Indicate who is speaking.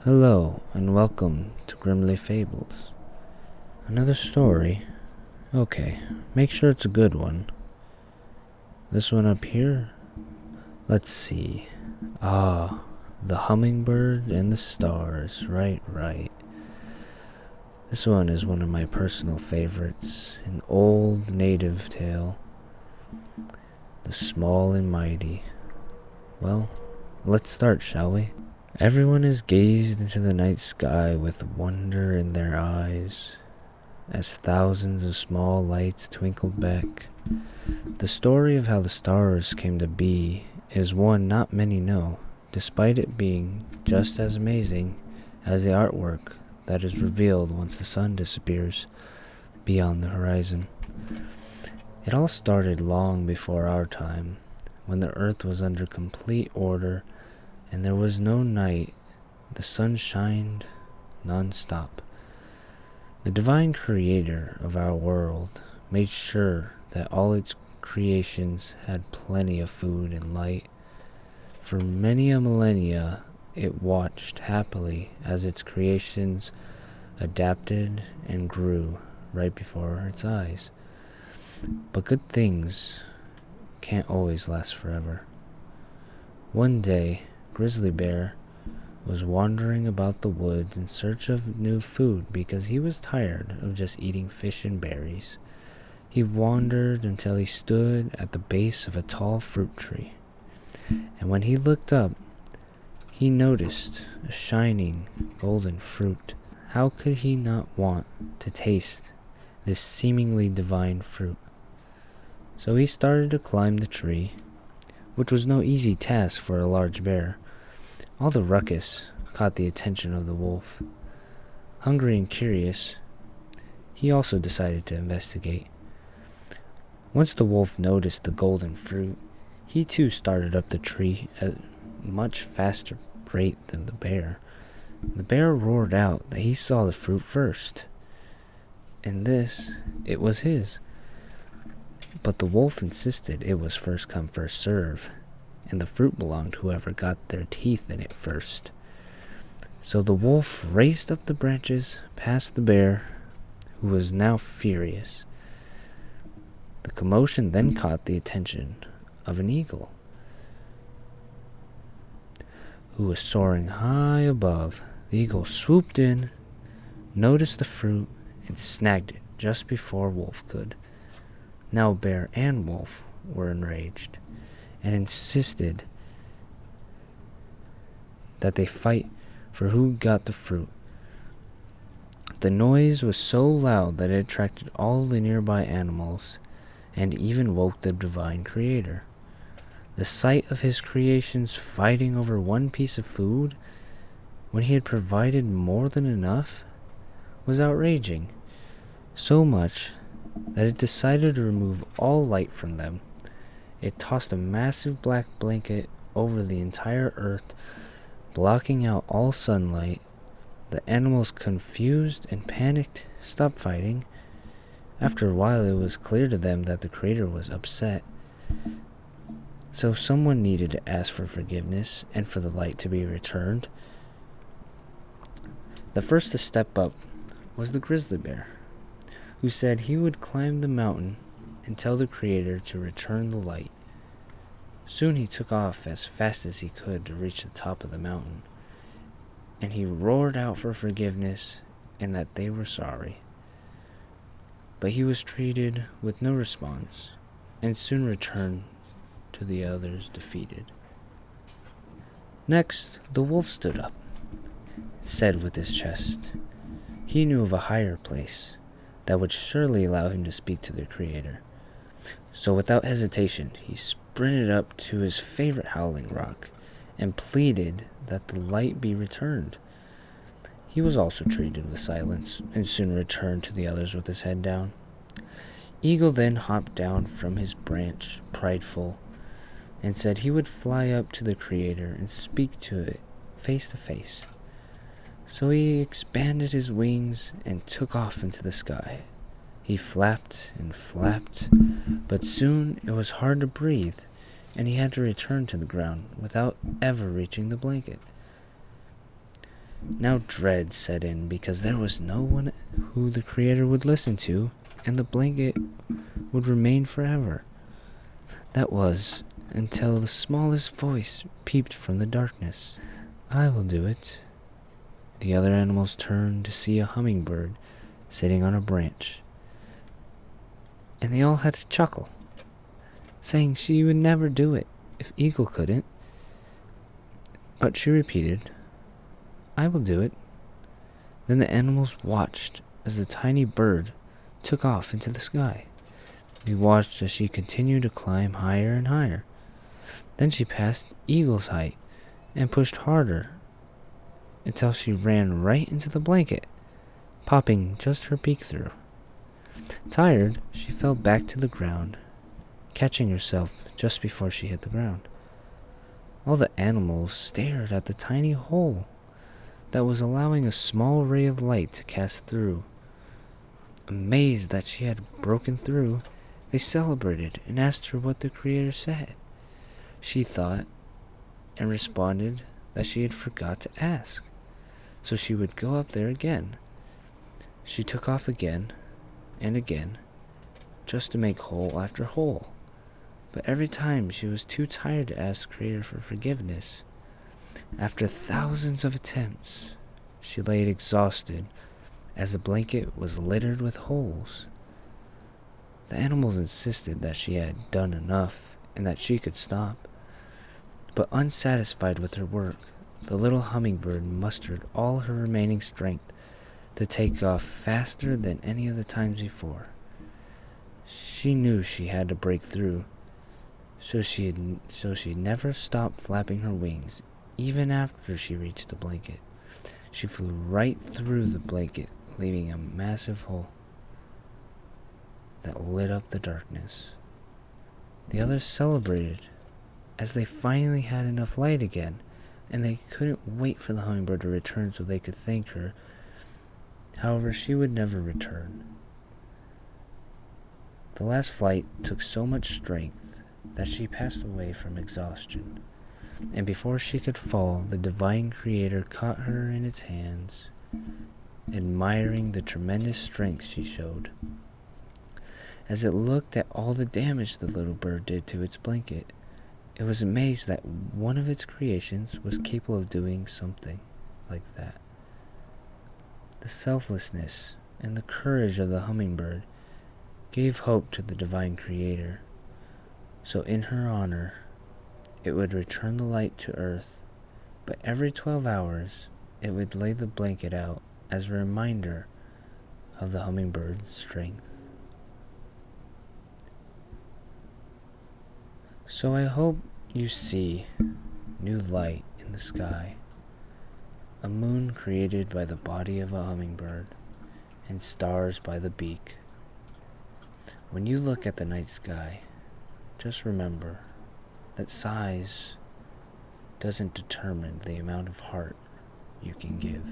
Speaker 1: Hello, and welcome to Grimly Fables. Another story? Okay, make sure it's a good one. This one up here? Let's see. The Hummingbird and the Stars. Right. This one is one of my personal favorites. An old native tale. The Small and Mighty. Well, let's start, shall we? Everyone has gazed into the night sky with wonder in their eyes, as thousands of small lights twinkled back. The story of how the stars came to be is one not many know, despite it being just as amazing as the artwork that is revealed once the sun disappears beyond the horizon. It all started long before our time, when the earth was under complete order and there was no night. The sun shined non-stop. The divine creator of our world made sure that all its creations had plenty of food and light. For many a millennia, it watched happily as its creations adapted and grew right before its eyes. But good things can't always last forever. One day, Grizzly Bear was wandering about the woods in search of new food because he was tired of just eating fish and berries. He wandered until he stood at the base of a tall fruit tree. And when he looked up, he noticed a shining golden fruit. How could he not want to taste this seemingly divine fruit? So he started to climb the tree, which was no easy task for a large bear. All the ruckus caught the attention of the wolf. Hungry and curious, he also decided to investigate. Once the wolf noticed the golden fruit, he too started up the tree at a much faster rate than the bear. The bear roared out that he saw the fruit first, and it was his. But the wolf insisted it was first come, first serve, and the fruit belonged to whoever got their teeth in it first. So the wolf raced up the branches past the bear, who was now furious. The commotion then caught the attention of an eagle, who was soaring high above. The eagle swooped in, noticed the fruit, and snagged it just before Wolf could. Now bear and wolf were enraged and insisted that they fight for who got the fruit. The noise was so loud that it attracted all the nearby animals and even woke the divine creator. The sight of his creations fighting over one piece of food when he had provided more than enough was outraging, so much that it decided to remove all light from them. It tossed a massive black blanket over the entire earth, blocking out all sunlight. The animals, confused and panicked, stopped fighting. After a while, it was clear to them that the creator was upset. So someone needed to ask for forgiveness and for the light to be returned. The first to step up was the grizzly bear, who said he would climb the mountain and tell the creator to return the light. Soon he took off as fast as he could to reach the top of the mountain, and he roared out for forgiveness and that they were sorry. But he was treated with no response, and soon returned to the others defeated. Next, the wolf stood up and said with his chest he knew of a higher place that would surely allow him to speak to the creator. So without hesitation, he sprinted up to his favorite howling rock and pleaded that the light be returned. He was also treated with silence and soon returned to the others with his head down. Eagle then hopped down from his branch, prideful, and said he would fly up to the creator and speak to it face to face. So he expanded his wings and took off into the sky. He flapped and flapped, but soon it was hard to breathe, and he had to return to the ground without ever reaching the blanket. Now dread set in because there was no one who the Creator would listen to, and the blanket would remain forever. That was until the smallest voice peeped from the darkness. "I will do it." The other animals turned to see a hummingbird sitting on a branch, and they all had to chuckle, saying she would never do it if Eagle couldn't. But she repeated, "I will do it." Then the animals watched as the tiny bird took off into the sky. They watched as she continued to climb higher and higher. Then she passed Eagle's height and pushed harder until she ran right into the blanket, popping just her beak through. Tired, she fell back to the ground, catching herself just before she hit the ground. All the animals stared at the tiny hole that was allowing a small ray of light to cast through. Amazed that she had broken through, they celebrated and asked her what the Creator said. She thought and responded that she had forgot to ask, so she would go up there again. She took off again and again, just to make hole after hole. But every time she was too tired to ask Creator for forgiveness. After thousands of attempts, she lay exhausted as the blanket was littered with holes. The animals insisted that she had done enough and that she could stop. But unsatisfied with her work, the little hummingbird mustered all her remaining strength to take off faster than any of the times before. She knew she had to break through, so she never stopped flapping her wings, even after she reached the blanket. She flew right through the blanket, leaving a massive hole that lit up the darkness. The others celebrated as they finally had enough light again, and they couldn't wait for the hummingbird to return so they could thank her. However, she would never return. The last flight took so much strength that she passed away from exhaustion, and before she could fall, the divine Creator caught her in its hands, admiring the tremendous strength she showed. As it looked at all the damage the little bird did to its blanket, it was amazed that one of its creations was capable of doing something like that. The selflessness and the courage of the hummingbird gave hope to the divine Creator. So in her honor, it would return the light to Earth, but every 12 hours, it would lay the blanket out as a reminder of the hummingbird's strength. So I hope you see new light in the sky, a moon created by the body of a hummingbird, and stars by the beak. When you look at the night sky, just remember that size doesn't determine the amount of heart you can give.